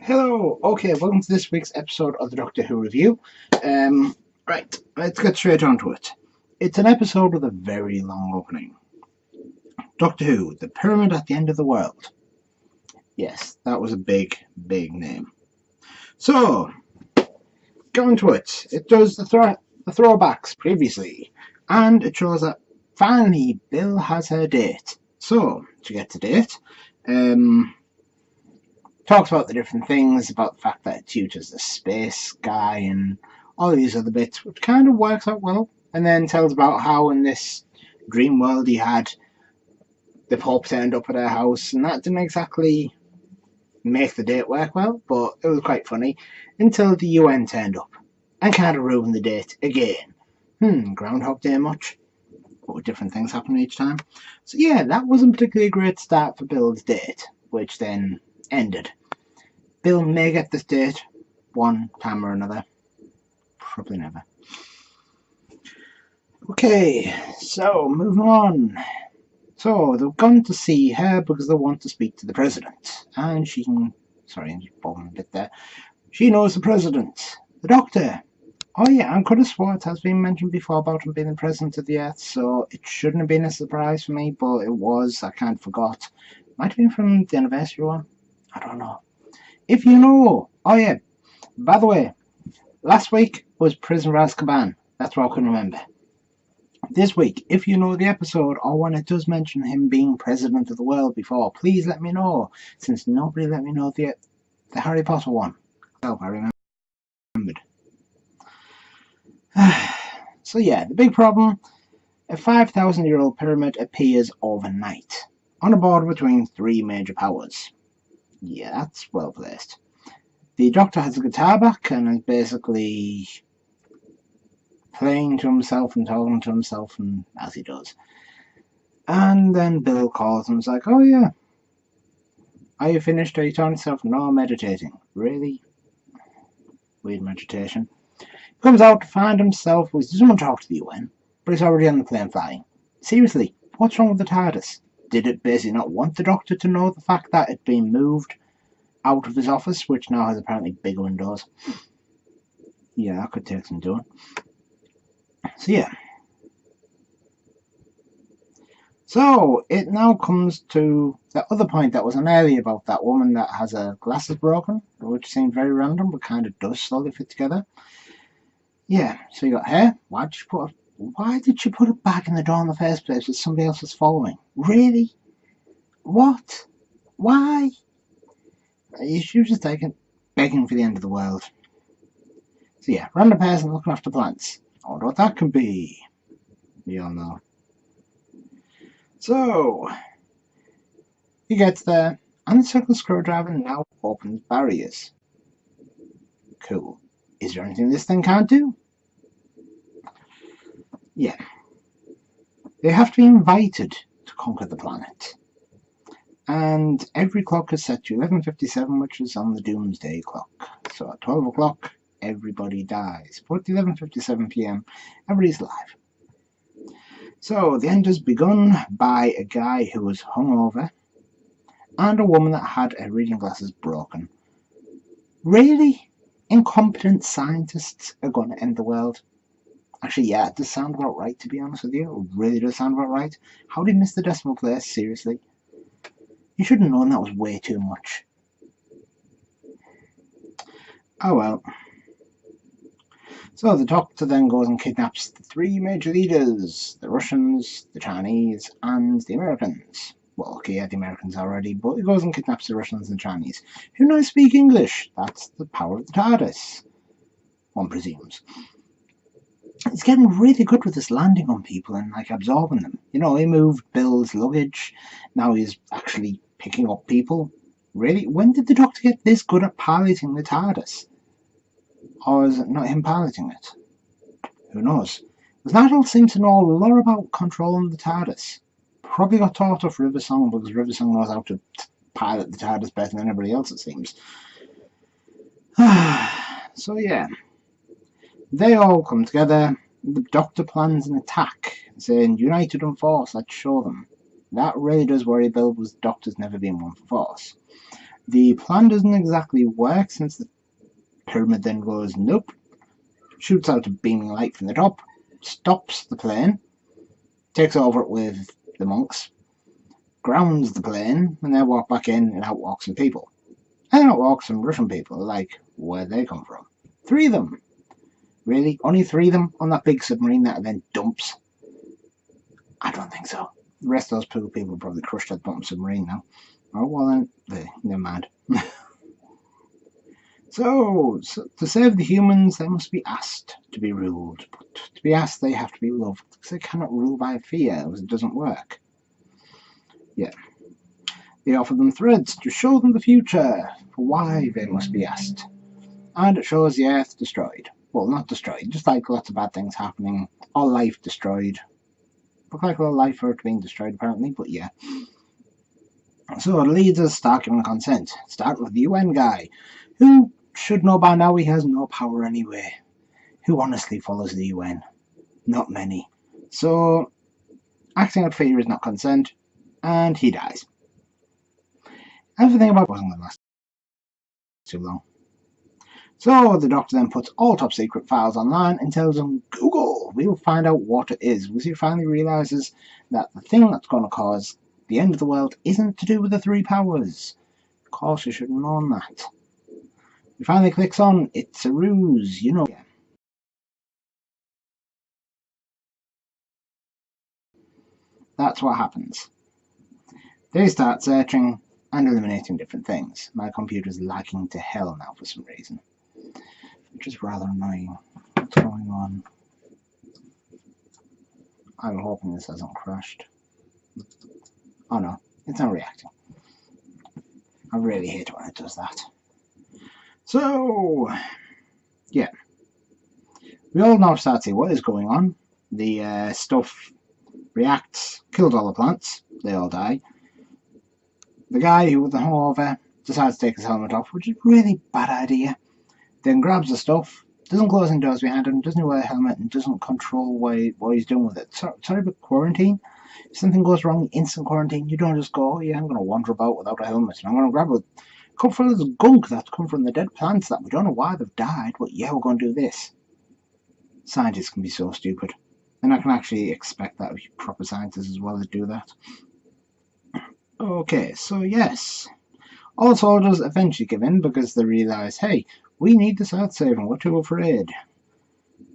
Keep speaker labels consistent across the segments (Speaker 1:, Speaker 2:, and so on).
Speaker 1: Hello, okay, welcome to this week's episode of the Doctor Who Review. Right, let's get straight onto it. It's an episode with a very long opening. Doctor Who, the Pyramid at the End of the World. Yes, that was a big name. So, going to it. It does the throwbacks previously, and it shows that finally Bill has her date. So, to get to date, talks about the different things, about the fact that Tutor's the space guy and all these other bits, which kind of works out well. And then tells about how in this dream world he had the Pope turned up at her house, and that didn't exactly make the date work well, but it was quite funny until the UN turned up and kind of ruined the date again. Groundhog Day much? But different things happen each time. So yeah, that wasn't particularly a great start for Bill's date, which then ended. Bill may get this date one time or another. Probably never. Okay, so moving on. So they've gone to see her because they want to speak to the president. And she can... Sorry, I'm just bobbing a bit there. She knows the president. The Doctor. Oh yeah, and could have swore it has been mentioned before about him being the president of the Earth, so it shouldn't have been a surprise for me, but it was. I kind of forgot. Might have been from the anniversary one. I don't know. If you know. Oh yeah, by the way, last week was Prisoner of Azkaban. That's what I couldn't remember. This week, if you know the episode or when it does mention him being president of the world before, please let me know, since nobody let me know the Harry Potter one. Oh, I remembered. So yeah, the big problem, a 5,000-year-old pyramid appears overnight, on a board between three major powers. Yeah, that's well placed. The Doctor has a guitar back and is basically playing to himself and talking to himself, and as he does. And then Bill calls and is like, oh yeah, are you finished? Are you talking to yourself? No, I'm meditating. Really? Weird meditation. He comes out to find himself, he doesn't want to talk to the UN, but he's already on the plane flying. Seriously, what's wrong with the TARDIS? Did it basically not want the Doctor to know the fact that it'd been moved out of his office, which now has apparently big windows? Yeah, that could take some doing. So yeah. So it now comes to the other point that was on earlier about that woman that has her glasses broken, which seemed very random, but kind of does slowly fit together. Yeah, so you got her. Why did she put it back in the door in the first place if somebody else was following? Really? What? Why? She was just begging for the end of the world. So yeah, random person looking after plants. I wonder what that could be. We all know. So, he gets there, and the circle screwdriver now opens barriers. Cool. Is there anything this thing can't do? Yeah. They have to be invited to conquer the planet. And every clock is set to 11:57, which is on the Doomsday clock. So at 12 o'clock, everybody dies. But at 11:57 p.m., everybody's alive. So the end is begun by a guy who was hungover and a woman that had her reading glasses broken. Really? Incompetent scientists are going to end the world? Actually, yeah, it does sound about right, to be honest with you. It really does sound about right. How did he miss the decimal place? Seriously? You should have known that was way too much. Oh well. So the Doctor then goes and kidnaps the three major leaders, the Russians, the Chinese, and the Americans. Well, okay, yeah, the Americans already, but he goes and kidnaps the Russians and Chinese, who now speak English. That's the power of the TARDIS, one presumes. He's getting really good with this landing on people and absorbing them. You know, he moved Bill's luggage, now he's actually picking up people. Really? When did the Doctor get this good at piloting the TARDIS? Or is it not him piloting it? Who knows? Because Nigel seems to know a lot about controlling the TARDIS. Probably got taught off Riversong, because Riversong knows how to pilot the TARDIS better than everybody else, it seems. So yeah. They all come together. The Doctor plans an attack, saying, united in force, let's show them. That really does worry Bill, because the Doctor's never been one for force. The plan doesn't exactly work, since the pyramid then goes nope, shoots out a beaming light from the top, stops the plane, takes over it with the monks, grounds the plane, and they walk back in, and out walks some people. And out walks some Russian people, like, where'd they come from? 3 of them. Really? Only 3 of them on that big submarine that then dumps? I don't think so. The rest of those poor people are probably crushed at the bottom submarine now. Oh, well then, they're mad. So, to save the humans, they must be asked to be ruled. But to be asked, they have to be loved, because they cannot rule by fear, as it doesn't work. Yeah. They offer them threads to show them the future, for why they must be asked. And it shows the Earth destroyed. Well, not destroyed, just like lots of bad things happening. All life destroyed. Look like all life Earth being destroyed, apparently, but yeah. So the leaders start giving consent. Start with the UN guy, who should know by now he has no power anyway. Who honestly follows the UN? Not many. So, acting out fear is not consent, and he dies. Everything about it wasn't going to last too long. So the Doctor then puts all top secret files online and tells them, Google, we'll find out what it is. Because he finally realizes that the thing that's going to cause the end of the world isn't to do with the 3 powers. Of course, you should have known that. He finally clicks on, it's a ruse, you know. That's what happens. They start searching and eliminating different things. My computer's lagging to hell now for some reason, which is rather annoying. What's going on? I'm hoping this hasn't crashed. Oh no, it's not reacting. I really hate when it does that. So, yeah. We all now start to see what is going on. The stuff reacts, killed all the plants, they all die. The guy who with the hungover decides to take his helmet off, which is a really bad idea. Then grabs the stuff, doesn't close any doors behind him, doesn't wear a helmet, and doesn't control what he's doing with it. Sorry about quarantine. If something goes wrong, instant quarantine, you don't just go, oh yeah, I'm going to wander about without a helmet, and I'm going to grab a cup full of this gunk that's come from the dead plants that we don't know why they've died, but yeah, we're going to do this. Scientists can be so stupid. And I can actually expect that of proper scientists as well to do that. Okay, so yes. All the soldiers eventually give in because they realise, hey, we need this Earth saving, we're too afraid.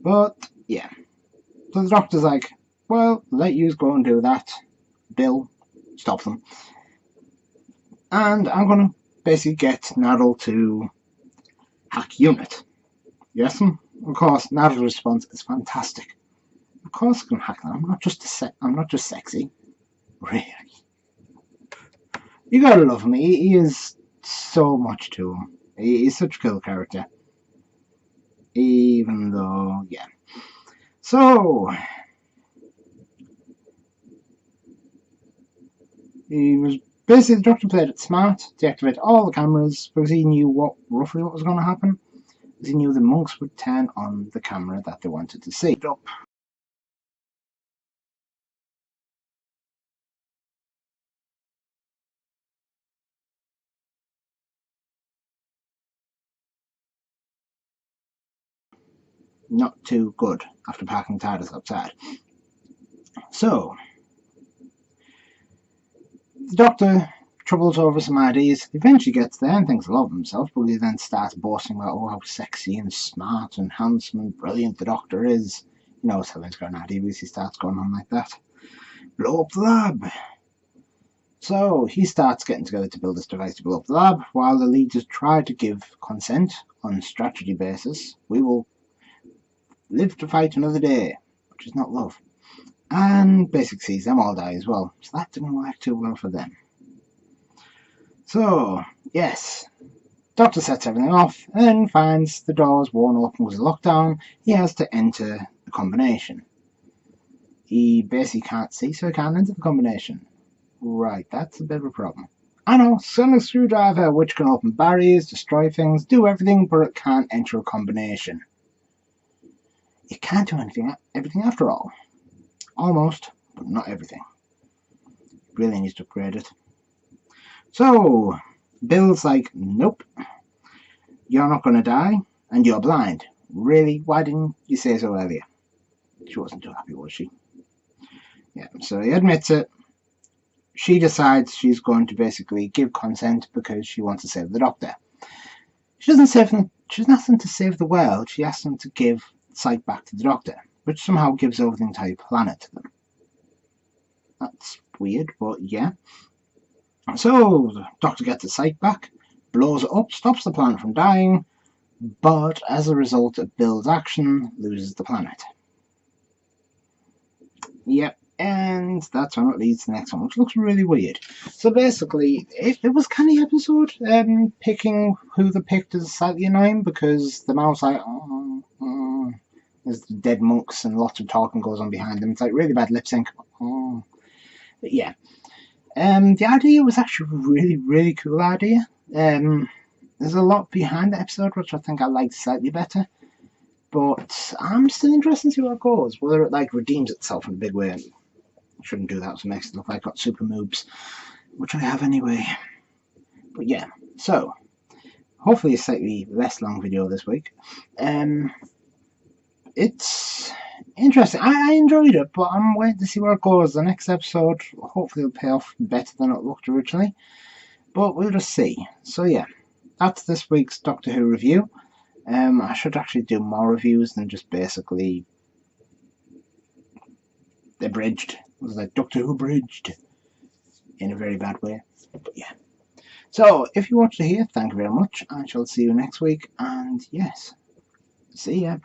Speaker 1: But, yeah. So the Doctor's like, well, let yous go and do that. Bill, stop them. And I'm going to basically get Naddle to hack Unit. Yes? Of course, Naddle's response is fantastic. Of course I can hack them. I'm not just sexy. Really. You gotta love him. He is so much to him. He's such a cool character. Even though, yeah. So, he was basically, the Doctor played it smart, deactivate all the cameras because he knew roughly what was going to happen. Because he knew the monks would turn on the camera that they wanted to see. Not too good after parking TARDIS outside. So, the Doctor troubles over some ideas, eventually gets there and thinks a lot of himself, but he then starts boasting about how sexy and smart and handsome and brilliant the Doctor is. You know, so he's got an idea because he starts going on like that. Blow up the lab! So he starts getting together to build this device to blow up the lab, while the leaders try to give consent on strategy basis. We will live to fight another day, which is not love. And basically sees them all die as well, so that didn't work too well for them. So, yes, Doctor sets everything off and then finds the doors won't open because of lockdown. He has to enter the combination. He basically can't see, so he can't enter the combination. Right, that's a bit of a problem. I know, sonic screwdriver, which can open barriers, destroy things, do everything, but it can't enter a combination. It can't do everything after all. Almost, but not everything. Really needs to upgrade it. So, Bill's like, nope, you're not going to die, and you're blind. Really? Why didn't you say so earlier? She wasn't too happy, was she? Yeah, so he admits it. She decides she's going to basically give consent because she wants to save the Doctor. She doesn't save them. She doesn't ask them to save the world. She asks them to give sight back to the Doctor, which somehow gives over the entire planet to them. That's weird, but yeah. So the Doctor gets his sight back, blows it up, stops the planet from dying, but as a result of Bill's action, loses the planet. Yep, and that's when it leads to the next one, which looks really weird. So basically, it was kind of episode picking who they picked is slightly annoying because the mouse like, there's the dead monks and lots of talking goes on behind them. It's like really bad lip sync. But yeah. The idea was actually a really, really cool idea. There's a lot behind the episode which I think I liked slightly better. But I'm still interested to see where it goes. Whether it like redeems itself in a big way. I shouldn't do that, so it makes it look like I've got super moves, which I have anyway. But yeah, so hopefully a slightly less long video this week. It's interesting. I enjoyed it, but I'm waiting to see where it goes. The next episode hopefully will pay off better than it looked originally. But we'll just see. So yeah, that's this week's Doctor Who review. I should actually do more reviews than just basically abridged. It was like Doctor Who abridged in a very bad way. But yeah. So if you watched it here, thank you very much. I shall see you next week. And yes, see ya.